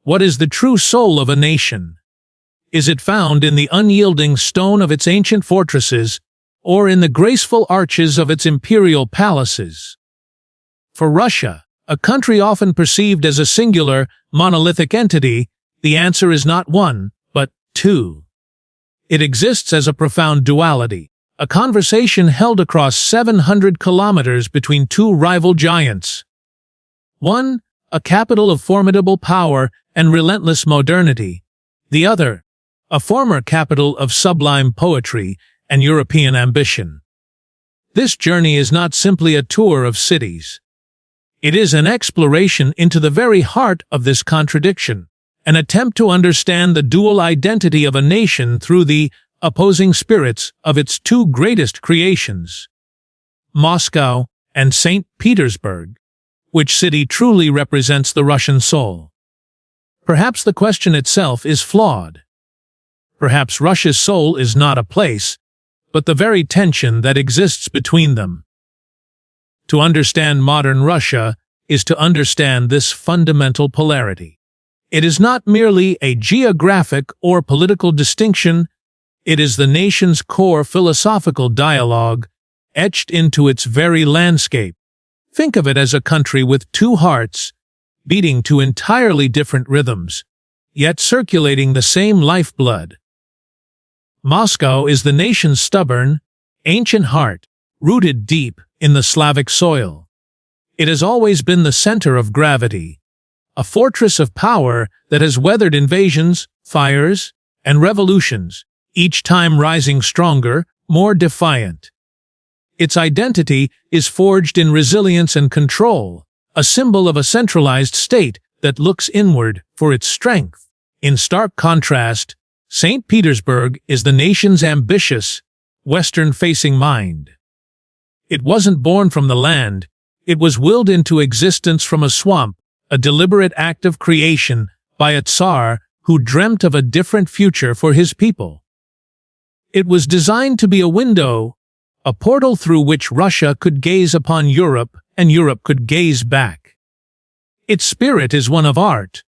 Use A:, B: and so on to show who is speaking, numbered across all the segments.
A: What is the true soul of a nation? Is it found in the unyielding stone of its ancient fortresses, or in the graceful arches of its imperial palaces? For Russia, a country often perceived as a singular, monolithic entity, the answer is not one, but two. It exists as a profound duality, a conversation held across 700 kilometers between two rival giants. One, a capital of formidable power and relentless modernity. The other, a former capital of sublime poetry and European ambition. This journey is not simply a tour of cities. It is an exploration into the very heart of this contradiction, an attempt to understand the dual identity of a nation through the opposing spirits of its two greatest creations, Moscow and St. Petersburg. Which city truly represents the Russian soul? Perhaps the question itself is flawed. Perhaps Russia's soul is not a place, but the very tension that exists between them. To understand modern Russia is to understand this fundamental polarity. It is not merely a geographic or political distinction, it is the nation's core philosophical dialogue, etched into its very landscape. Think of it as a country with two hearts, beating to entirely different rhythms, yet circulating the same lifeblood. Moscow is the nation's stubborn, ancient heart, rooted deep in the Slavic soil. It has always been the center of gravity, a fortress of power that has weathered invasions, fires, and revolutions, each time rising stronger, more defiant. Its identity is forged in resilience and control, a symbol of a centralized state that looks inward for its strength. In stark contrast, St. Petersburg is the nation's ambitious, Western-facing mind. It wasn't born from the land, it was willed into existence from a swamp, a deliberate act of creation by a Tsar who dreamt of a different future for his people. It was designed to be a window, a portal through which Russia could gaze upon Europe and Europe could gaze back. Its spirit is one of art,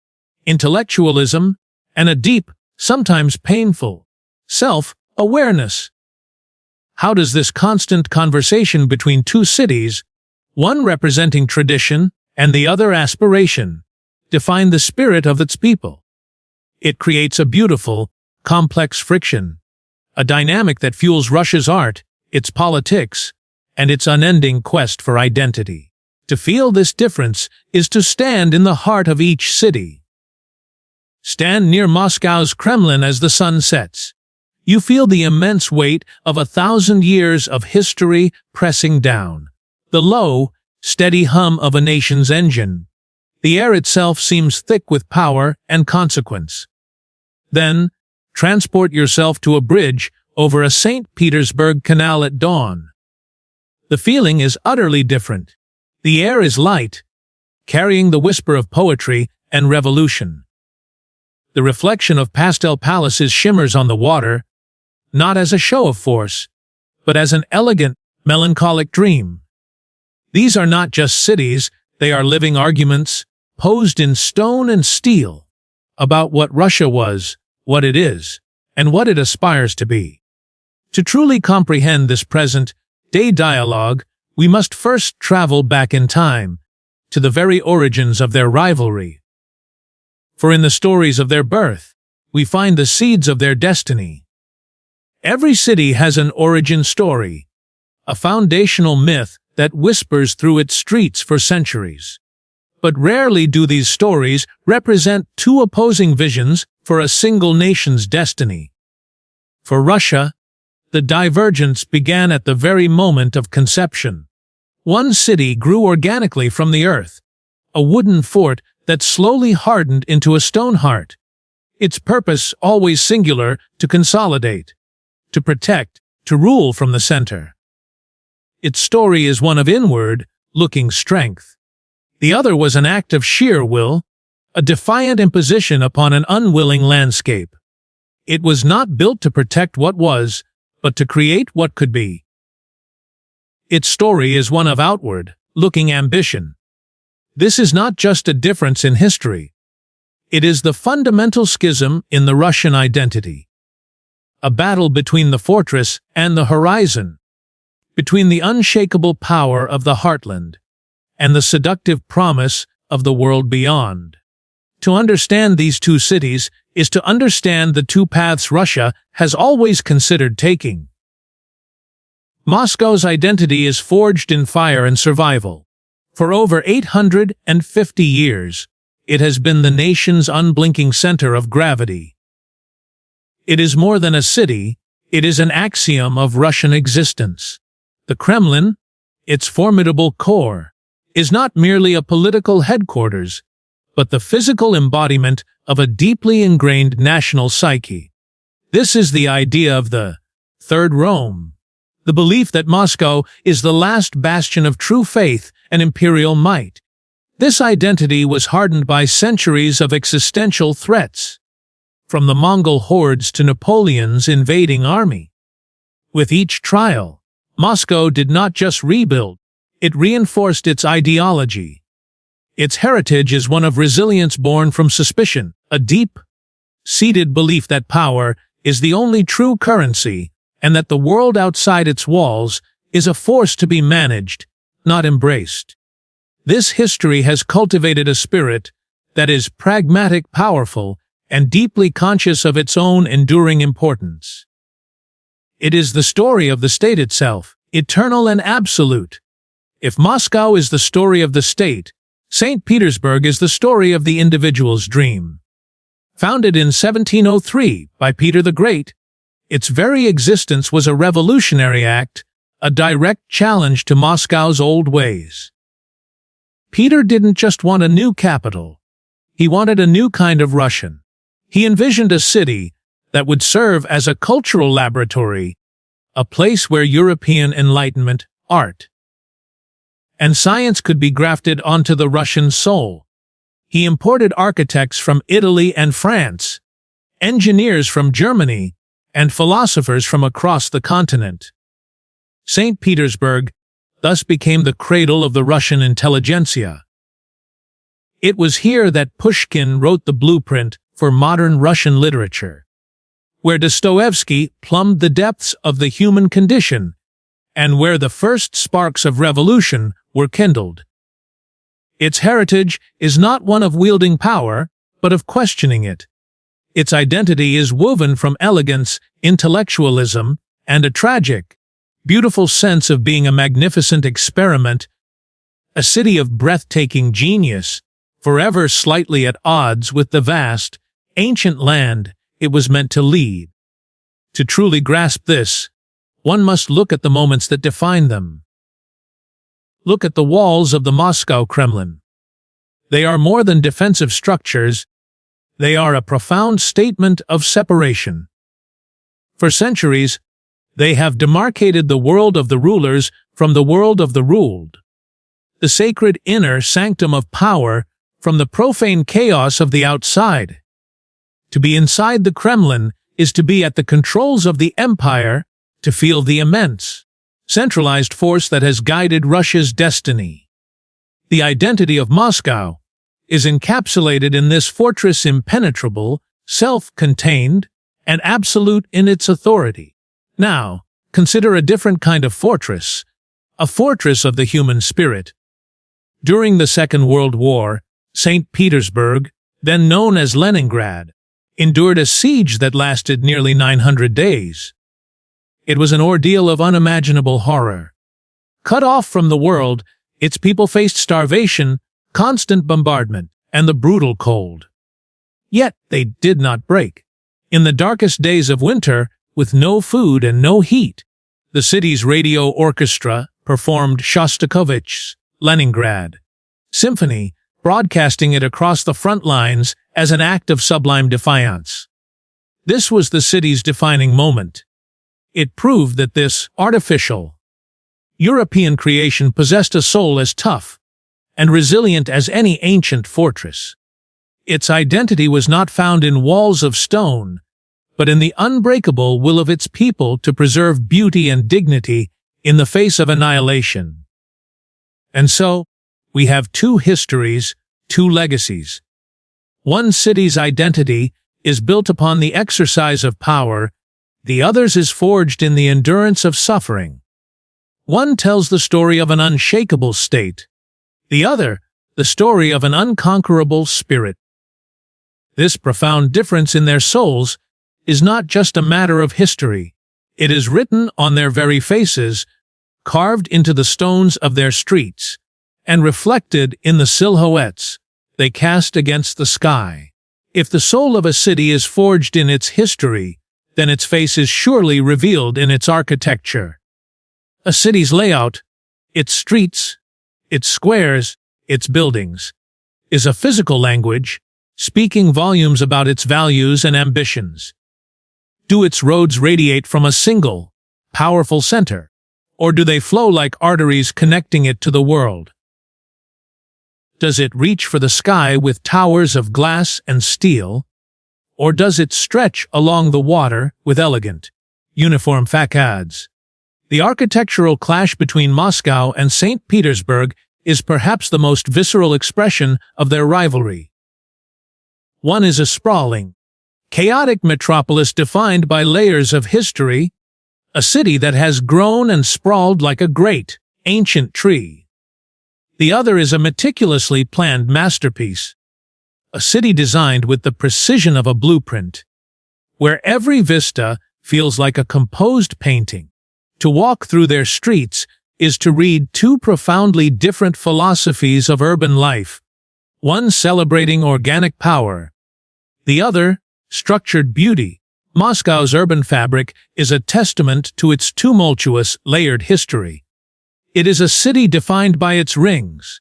A: intellectualism, and a deep, sometimes painful, self-awareness. How does this constant conversation between two cities, one representing tradition and the other aspiration, define the spirit of its people? It creates a beautiful, complex friction, a dynamic that fuels Russia's art, its politics, and its unending quest for identity. To feel this difference is to stand in the heart of each city. Stand near Moscow's Kremlin as the sun sets. You feel the immense weight of 1,000 years of history pressing down. The low, steady hum of a nation's engine. The air itself seems thick with power and consequence. Then, transport yourself to a bridge over a St. Petersburg canal at dawn. The feeling is utterly different. The air is light, carrying the whisper of poetry and revolution. The reflection of pastel palaces shimmers on the water, not as a show of force, but as an elegant, melancholic dream. These are not just cities, they are living arguments, posed in stone and steel, about what Russia was, what it is, and what it aspires to be. To truly comprehend this present-day dialogue, we must first travel back in time, to the very origins of their rivalry. For in the stories of their birth, we find the seeds of their destiny. Every city has an origin story, a foundational myth that whispers through its streets for centuries. But rarely do these stories represent two opposing visions for a single nation's destiny. For Russia, the divergence began at the very moment of conception. One city grew organically from the earth, a wooden fort that slowly hardened into a stone heart. Its purpose always singular: to consolidate, to protect, to rule from the center. Its story is one of inward-looking strength. The other was an act of sheer will, a defiant imposition upon an unwilling landscape. It was not built to protect what was, but to create what could be. Its story is one of outward-looking ambition. This is not just a difference in history. It is the fundamental schism in the Russian identity. A battle between the fortress and the horizon, between the unshakable power of the heartland and the seductive promise of the world beyond. To understand these two cities is to understand the two paths Russia has always considered taking. Moscow's identity is forged in fire and survival. For over 850 years, it has been the nation's unblinking center of gravity. It is more than a city, it is an axiom of Russian existence. The Kremlin, its formidable core, is not merely a political headquarters, but the physical embodiment of a deeply ingrained national psyche. This is the idea of the Third Rome, the belief that Moscow is the last bastion of true faith and imperial might. This identity was hardened by centuries of existential threats, from the Mongol hordes to Napoleon's invading army. With each trial, Moscow did not just rebuild, it reinforced its ideology. Its heritage is one of resilience born from suspicion, a deep-seated belief that power is the only true currency and that the world outside its walls is a force to be managed, not embraced. This history has cultivated a spirit that is pragmatic, powerful, and deeply conscious of its own enduring importance. It is the story of the state itself, eternal and absolute. If Moscow is the story of the state, St. Petersburg is the story of the individual's dream. Founded in 1703 by Peter the Great, its very existence was a revolutionary act, a direct challenge to Moscow's old ways. Peter didn't just want a new capital. He wanted a new kind of Russian. He envisioned a city that would serve as a cultural laboratory, a place where European Enlightenment, art, and science could be grafted onto the Russian soul. He imported architects from Italy and France, engineers from Germany, and philosophers from across the continent. St. Petersburg thus became the cradle of the Russian intelligentsia. It was here that Pushkin wrote the blueprint for modern Russian literature, where Dostoevsky plumbed the depths of the human condition, and where the first sparks of revolution were kindled. Its heritage is not one of wielding power, but of questioning it. Its identity is woven from elegance, intellectualism, and a tragic, beautiful sense of being a magnificent experiment, a city of breathtaking genius, forever slightly at odds with the vast, ancient land it was meant to lead. To truly grasp this, one must look at the moments that define them. Look at the walls of the Moscow Kremlin. They are more than defensive structures, they are a profound statement of separation. For centuries, they have demarcated the world of the rulers from the world of the ruled, the sacred inner sanctum of power from the profane chaos of the outside. To be inside the Kremlin is to be at the controls of the empire, to feel the immense, centralized force that has guided Russia's destiny. The identity of Moscow is encapsulated in this fortress, impenetrable, self-contained, and absolute in its authority. Now, consider a different kind of fortress, a fortress of the human spirit. During the Second World War, St. Petersburg, then known as Leningrad, endured a siege that lasted nearly 900 days. It was an ordeal of unimaginable horror. Cut off from the world, its people faced starvation, constant bombardment, and the brutal cold. Yet they did not break. In the darkest days of winter, with no food and no heat, the city's radio orchestra performed Shostakovich's Leningrad Symphony, broadcasting it across the front lines as an act of sublime defiance. This was the city's defining moment. It proved that this artificial European creation possessed a soul as tough and resilient as any ancient fortress. Its identity was not found in walls of stone, but in the unbreakable will of its people to preserve beauty and dignity in the face of annihilation. And so, we have two histories, two legacies. One city's identity is built upon the exercise of power, the other's is forged in the endurance of suffering. One tells the story of an unshakable state, the other, the story of an unconquerable spirit. This profound difference in their souls is not just a matter of history. It is written on their very faces, carved into the stones of their streets, and reflected in the silhouettes they cast against the sky. If the soul of a city is forged in its history, then its face is surely revealed in its architecture. A city's layout, its streets, its squares, its buildings, is a physical language, speaking volumes about its values and ambitions. Do its roads radiate from a single, powerful center, or do they flow like arteries connecting it to the world? Does it reach for the sky with towers of glass and steel, or does it stretch along the water with elegant, uniform facades? The architectural clash between Moscow and St. Petersburg is perhaps the most visceral expression of their rivalry. One is a sprawling, chaotic metropolis defined by layers of history, a city that has grown and sprawled like a great, ancient tree. The other is a meticulously planned masterpiece, a city designed with the precision of a blueprint, where every vista feels like a composed painting. To walk through their streets is to read two profoundly different philosophies of urban life, one celebrating organic power, the other, structured beauty. Moscow's urban fabric is a testament to its tumultuous, layered history. It is a city defined by its rings.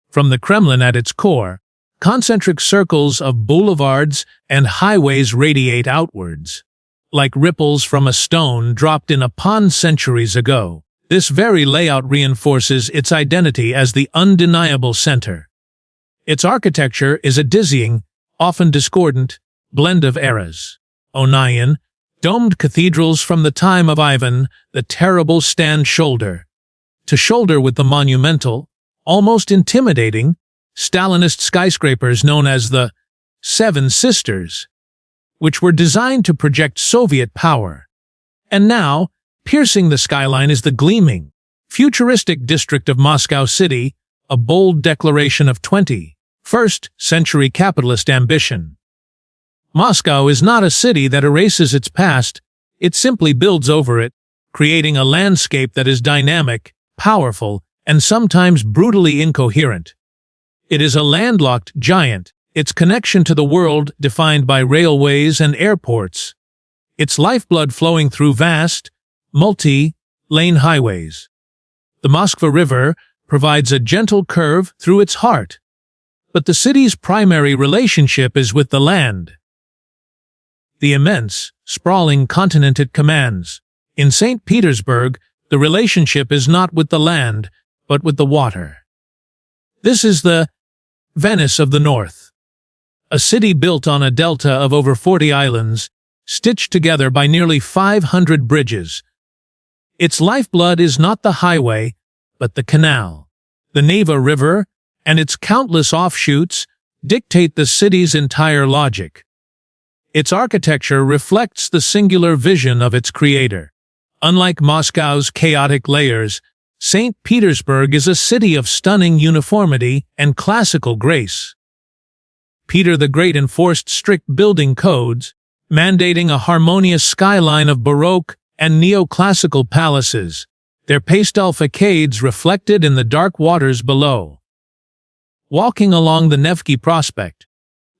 A: From the Kremlin at its core, concentric circles of boulevards and highways radiate outwards, like ripples from a stone dropped in a pond centuries ago. This very layout reinforces its identity as the undeniable center. Its architecture is a dizzying, often discordant, blend of eras. Onion, domed cathedrals from the time of Ivan the Terrible stand shoulder to shoulder with the monumental, almost intimidating, Stalinist skyscrapers known as the Seven Sisters, which were designed to project Soviet power. And now, piercing the skyline is the gleaming, futuristic district of Moscow City, a bold declaration of 21st century capitalist ambition. Moscow is not a city that erases its past, it simply builds over it, creating a landscape that is dynamic, powerful, and sometimes brutally incoherent. It is a landlocked giant, its connection to the world defined by railways and airports, its lifeblood flowing through vast, multi-lane highways. The Moskva River provides a gentle curve through its heart, but the city's primary relationship is with the land. The immense, sprawling continent it commands. In St. Petersburg, the relationship is not with the land, but with the water. This is the Venice of the North, a city built on a delta of over 40 islands, stitched together by nearly 500 bridges. Its lifeblood is not the highway, but the canal. The Neva River, and its countless offshoots, dictate the city's entire logic. Its architecture reflects the singular vision of its creator. Unlike Moscow's chaotic layers, St. Petersburg is a city of stunning uniformity and classical grace. Peter the Great enforced strict building codes, mandating a harmonious skyline of Baroque and neoclassical palaces, their pastel facades reflected in the dark waters below. Walking along the Nevsky Prospect,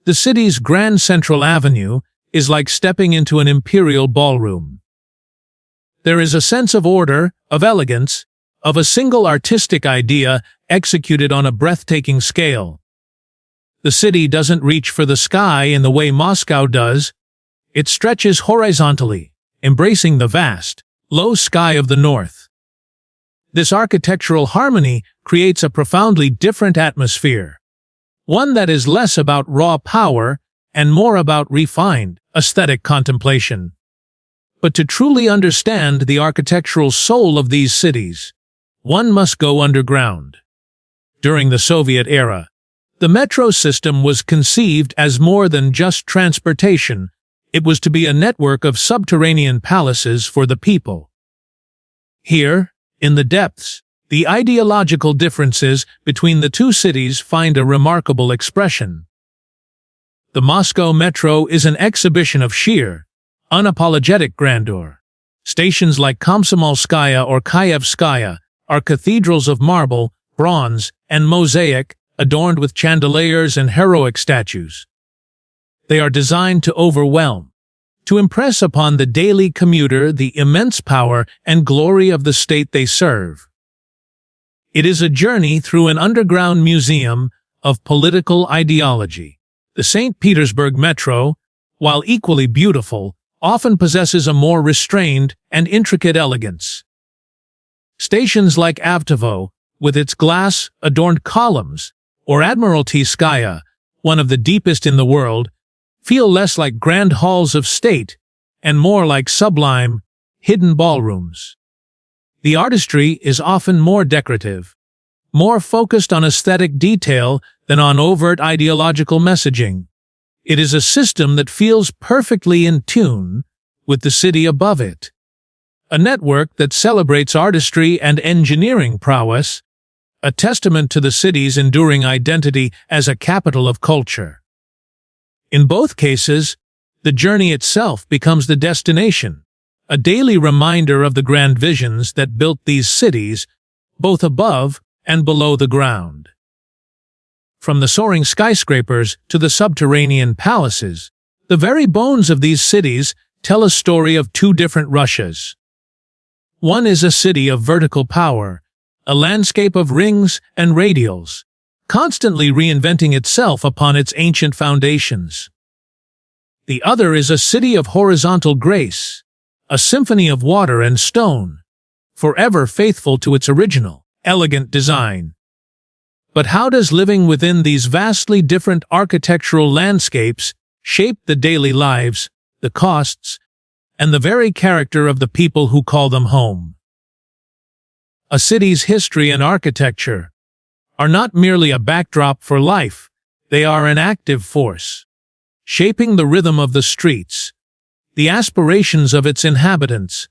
A: the city's Grand Central Avenue is like stepping into an imperial ballroom. There is a sense of order, of elegance, of a single artistic idea executed on a breathtaking scale. The city doesn't reach for the sky in the way Moscow does. It stretches horizontally, embracing the vast, low sky of the north. This architectural harmony creates a profoundly different atmosphere, one that is less about raw power and more about refined, aesthetic contemplation. But to truly understand the architectural soul of these cities, one must go underground. During the Soviet era, The metro system was conceived as more than just transportation. It was to be a network of subterranean palaces for the people. Here, in the depths, the ideological differences between the two cities find a remarkable expression. The Moscow Metro is an exhibition of sheer, unapologetic grandeur. Stations like Komsomolskaya or Kayevskaya are cathedrals of marble, bronze, and mosaic, adorned with chandeliers and heroic statues. They are designed to overwhelm, to impress upon the daily commuter the immense power and glory of the state they serve. It is a journey through an underground museum of political ideology. The St. Petersburg Metro, while equally beautiful, often possesses a more restrained and intricate elegance. Stations like Avtovo, with its glass-adorned columns, or Admiraltyskaya, one of the deepest in the world, feel less like grand halls of state and more like sublime, hidden ballrooms. The artistry is often more decorative, more focused on aesthetic detail than on overt ideological messaging. It is a system that feels perfectly in tune with the city above it. A network that celebrates artistry and engineering prowess, a testament to the city's enduring identity as a capital of culture. In both cases, the journey itself becomes the destination, a daily reminder of the grand visions that built these cities, both above and below the ground. From the soaring skyscrapers to the subterranean palaces, the very bones of these cities tell a story of two different Russias. One is a city of vertical power, a landscape of rings and radials, constantly reinventing itself upon its ancient foundations. The other is a city of horizontal grace, a symphony of water and stone, forever faithful to its original, elegant design. But how does living within these vastly different architectural landscapes shape the daily lives, the costs, and the very character of the people who call them home? A city's history and architecture are not merely a backdrop for life, they are an active force, shaping the rhythm of the streets, the aspirations of its inhabitants,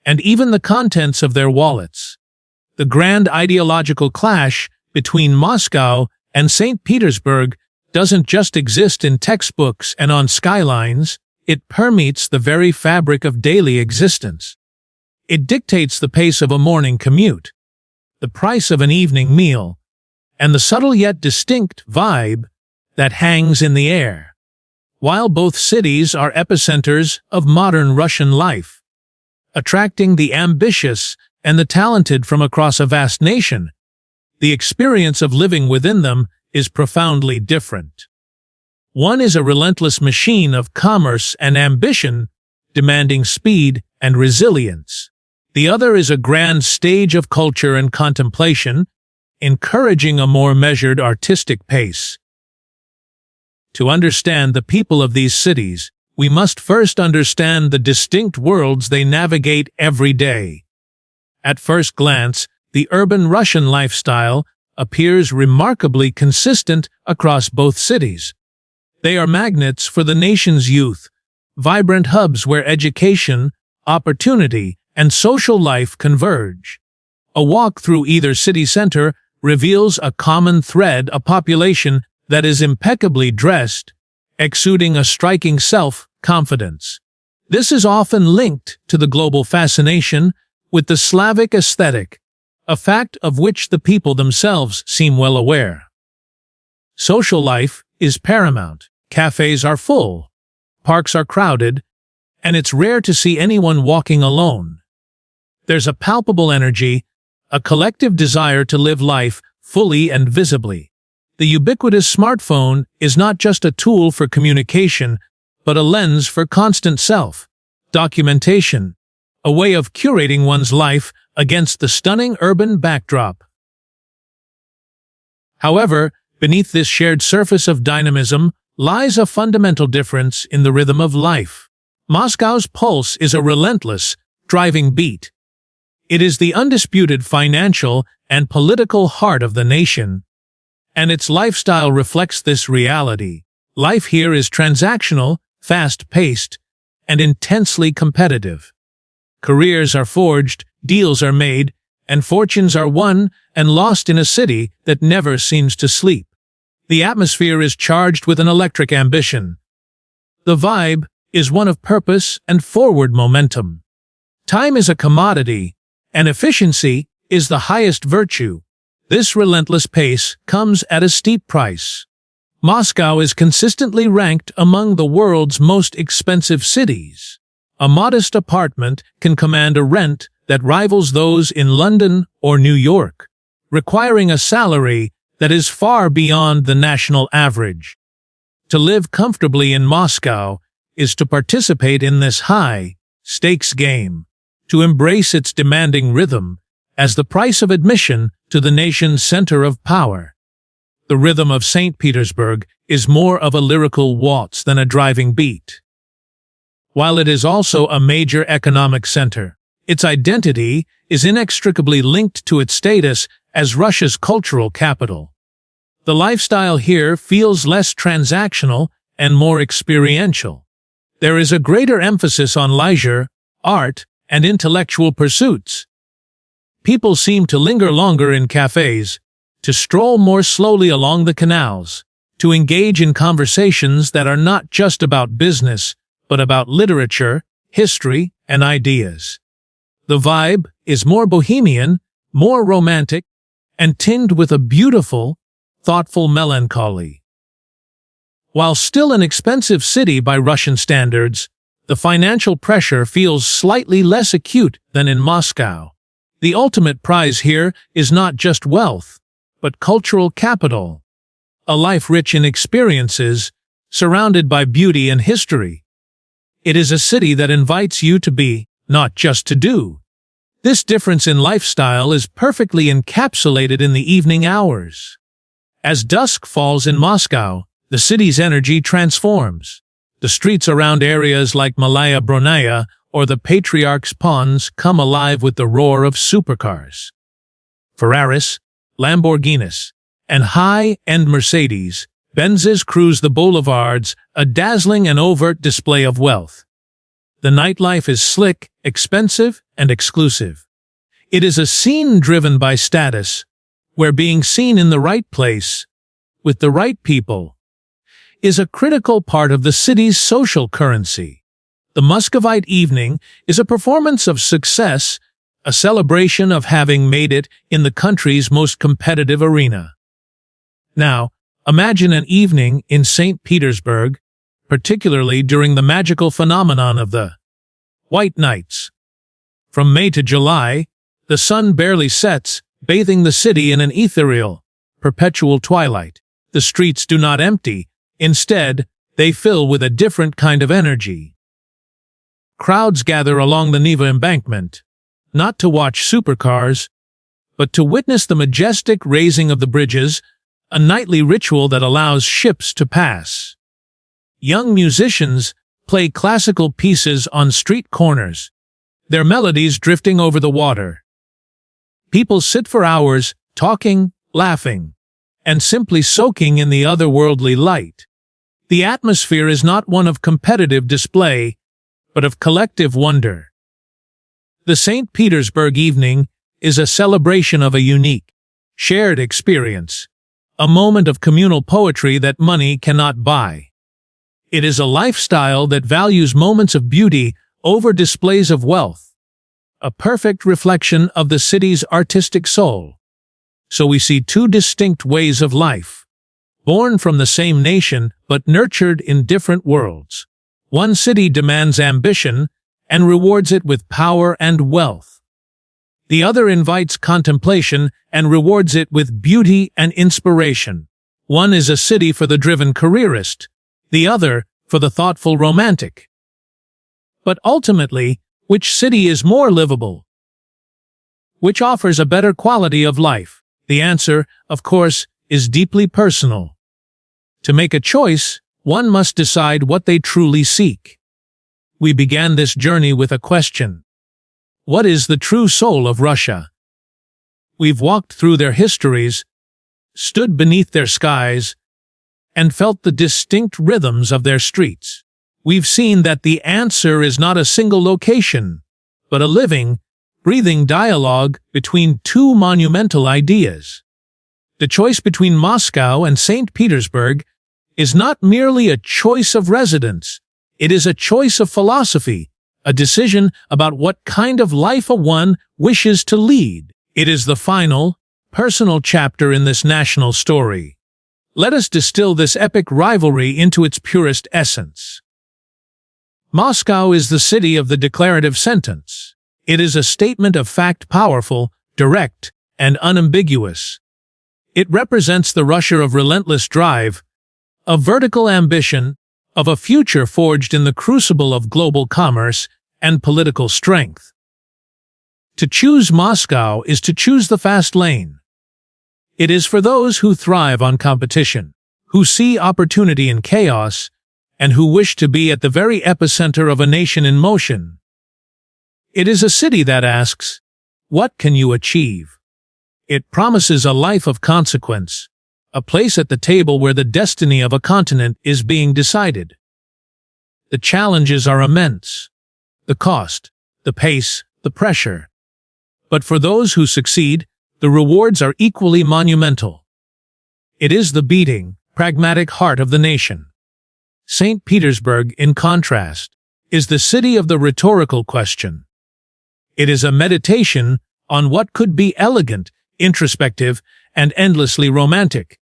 A: and even the contents of their wallets. The grand ideological clash between Moscow and St. Petersburg doesn't just exist in textbooks and on skylines, it permeates the very fabric of daily existence. It dictates the pace of a morning commute, the price of an evening meal, and the subtle yet distinct vibe that hangs in the air. While both cities are epicenters of modern Russian life, attracting the ambitious and the talented from across a vast nation, the experience of living within them is profoundly different. One is a relentless machine of commerce and ambition, demanding speed and resilience. The other is a grand stage of culture and contemplation, encouraging a more measured artistic pace. To understand the people of these cities, we must first understand the distinct worlds they navigate every day. At first glance, the urban Russian lifestyle appears remarkably consistent across both cities. They are magnets for the nation's youth, vibrant hubs where education, opportunity, and social life converge. A walk through either city center reveals a common thread, a population that is impeccably dressed, exuding a striking self-confidence. This is often linked to the global fascination with the Slavic aesthetic, a fact of which the people themselves seem well aware. Social life is paramount. Cafes are full, parks are crowded, and it's rare to see anyone walking alone. There's a palpable energy, a collective desire to live life fully and visibly. The ubiquitous smartphone is not just a tool for communication, but a lens for constant self-documentation, a way of curating one's life against the stunning urban backdrop. However, beneath this shared surface of dynamism lies a fundamental difference in the rhythm of life. Moscow's pulse is a relentless, driving beat. It is the undisputed financial and political heart of the nation, And its lifestyle reflects this reality. Life here is transactional, fast-paced, and intensely competitive. Careers are forged, deals are made, and fortunes are won and lost in a city that never seems to sleep. The atmosphere is charged with an electric ambition. The vibe is one of purpose and forward momentum. Time is a commodity, and efficiency is the highest virtue. This relentless pace comes at a steep price. Moscow is consistently ranked among the world's most expensive cities. A modest apartment can command a rent that rivals those in London or New York, requiring a salary that is far beyond the national average. To live comfortably in Moscow is to participate in this high-stakes game, to embrace its demanding rhythm as the price of admission to the nation's center of power. The rhythm of St. Petersburg is more of a lyrical waltz than a driving beat. While it is also a major economic center, its identity is inextricably linked to its status as Russia's cultural capital. The lifestyle here feels less transactional and more experiential. There is a greater emphasis on leisure, art, and intellectual pursuits. People seem to linger longer in cafes, to stroll more slowly along the canals, to engage in conversations that are not just about business, but about literature, history, and ideas. The vibe is more bohemian, more romantic, and tinged with a beautiful, thoughtful melancholy. While still an expensive city by Russian standards, the financial pressure feels slightly less acute than in Moscow. The ultimate prize here is not just wealth, but cultural capital. A life rich in experiences, surrounded by beauty and history. It is a city that invites you to be, not just to do. This difference in lifestyle is perfectly encapsulated in the evening hours. As dusk falls in Moscow, the city's energy transforms. The streets around areas like Malaya Bronaya or the Patriarch's Ponds come alive with the roar of supercars. Ferraris, Lamborghinis, and high-end Mercedes, Benzes cruise the boulevards, a dazzling and overt display of wealth. The nightlife is slick, expensive, and exclusive. It is a scene driven by status, where being seen in the right place, with the right people, is a critical part of the city's social currency. The Muscovite evening is a performance of success, a celebration of having made it in the country's most competitive arena. Now, imagine an evening in St. Petersburg, particularly during the magical phenomenon of the White Nights. From May to July, the sun barely sets, bathing the city in an ethereal, perpetual twilight. The streets do not empty. Instead, they fill with a different kind of energy. Crowds gather along the Neva embankment, not to watch supercars, but to witness the majestic raising of the bridges, a nightly ritual that allows ships to pass. Young musicians play classical pieces on street corners, their melodies drifting over the water. People sit for hours, talking, laughing, and simply soaking in the otherworldly light. The atmosphere is not one of competitive display, but of collective wonder. The St. Petersburg evening is a celebration of a unique, shared experience, a moment of communal poetry that money cannot buy. It is a lifestyle that values moments of beauty over displays of wealth, a perfect reflection of the city's artistic soul. So we see two distinct ways of life, born from the same nation but nurtured in different worlds. One city demands ambition and rewards it with power and wealth. The other invites contemplation and rewards it with beauty and inspiration. One is a city for the driven careerist, the other for the thoughtful romantic. But ultimately, which city is more livable? Which offers a better quality of life? The answer, of course, is deeply personal. To make a choice, one must decide what they truly seek. We began this journey with a question. What is the true soul of Russia? We've walked through their histories, stood beneath their skies, and felt the distinct rhythms of their streets. We've seen that the answer is not a single location, but a living, breathing dialogue between two monumental ideas. The choice between Moscow and St. Petersburg is not merely a choice of residence, it is a choice of philosophy, a decision about what kind of life one wishes to lead. It is the final, personal chapter in this national story. Let us distill this epic rivalry into its purest essence. Moscow is the city of the declarative sentence. It is a statement of fact, powerful, direct, and unambiguous. It represents the Russia of relentless drive, of vertical ambition, of a future forged in the crucible of global commerce and political strength. To choose Moscow is to choose the fast lane. It is for those who thrive on competition, who see opportunity in chaos, and who wish to be at the very epicenter of a nation in motion. It is a city that asks, what can you achieve? It promises a life of consequence, a place at the table where the destiny of a continent is being decided. The challenges are immense. The cost, the pace, the pressure. But for those who succeed, the rewards are equally monumental. It is the beating, pragmatic heart of the nation. St. Petersburg, in contrast, is the city of the rhetorical question. It is a meditation on what could be elegant, introspective, and endlessly romantic.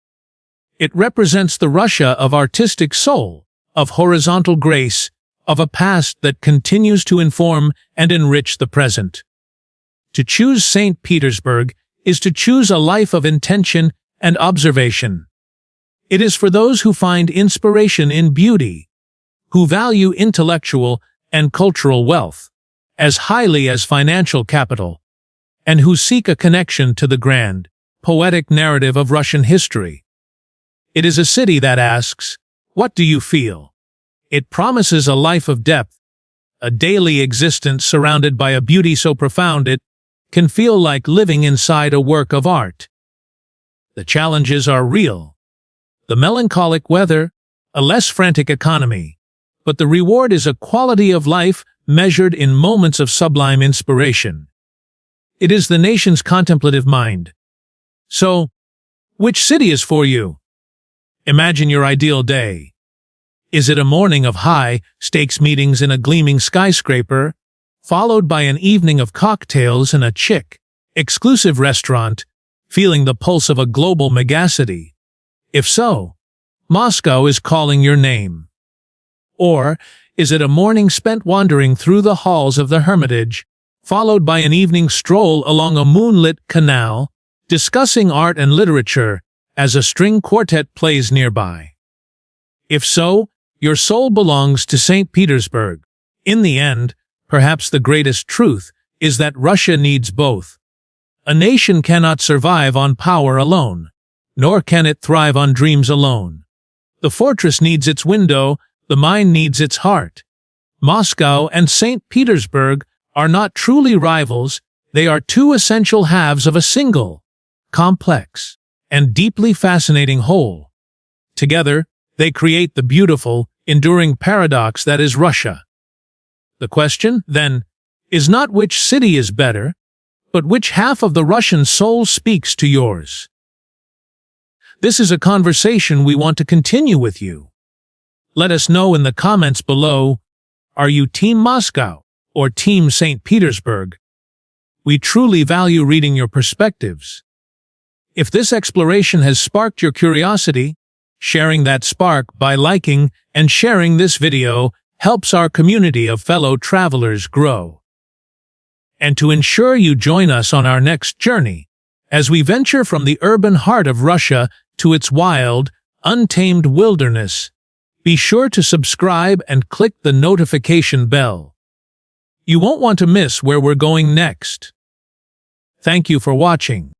A: It represents the Russia of artistic soul, of horizontal grace, of a past that continues to inform and enrich the present. To choose St. Petersburg is to choose a life of intention and observation. It is for those who find inspiration in beauty, who value intellectual and cultural wealth as highly as financial capital, and who seek a connection to the grand, poetic narrative of Russian history. It is a city that asks, what do you feel? It promises a life of depth, a daily existence surrounded by a beauty so profound it can feel like living inside a work of art. The challenges are real. The melancholic weather, a less frantic economy, but the reward is a quality of life measured in moments of sublime inspiration. It is the nation's contemplative mind. So, which city is for you? Imagine your ideal day. Is it a morning of high-stakes meetings in a gleaming skyscraper, followed by an evening of cocktails in a chic, exclusive restaurant, feeling the pulse of a global megacity? If so, Moscow is calling your name. Or, is it a morning spent wandering through the halls of the Hermitage, followed by an evening stroll along a moonlit canal, discussing art and literature as a string quartet plays nearby? If so, your soul belongs to St. Petersburg. In the end, perhaps the greatest truth is that Russia needs both. A nation cannot survive on power alone, nor can it thrive on dreams alone. The fortress needs its window, the mind needs its heart. Moscow and St. Petersburg are not truly rivals, they are two essential halves of a single, complex, and deeply fascinating whole. Together, they create the beautiful, enduring paradox that is Russia. The question, then, is not which city is better, but which half of the Russian soul speaks to yours. This is a conversation we want to continue with you. Let us know in the comments below, are you Team Moscow or Team St. Petersburg? We truly value reading your perspectives. If this exploration has sparked your curiosity, sharing that spark by liking and sharing this video helps our community of fellow travelers grow. And to ensure you join us on our next journey, as we venture from the urban heart of Russia to its wild, untamed wilderness, be sure to subscribe and click the notification bell. You won't want to miss where we're going next. Thank you for watching.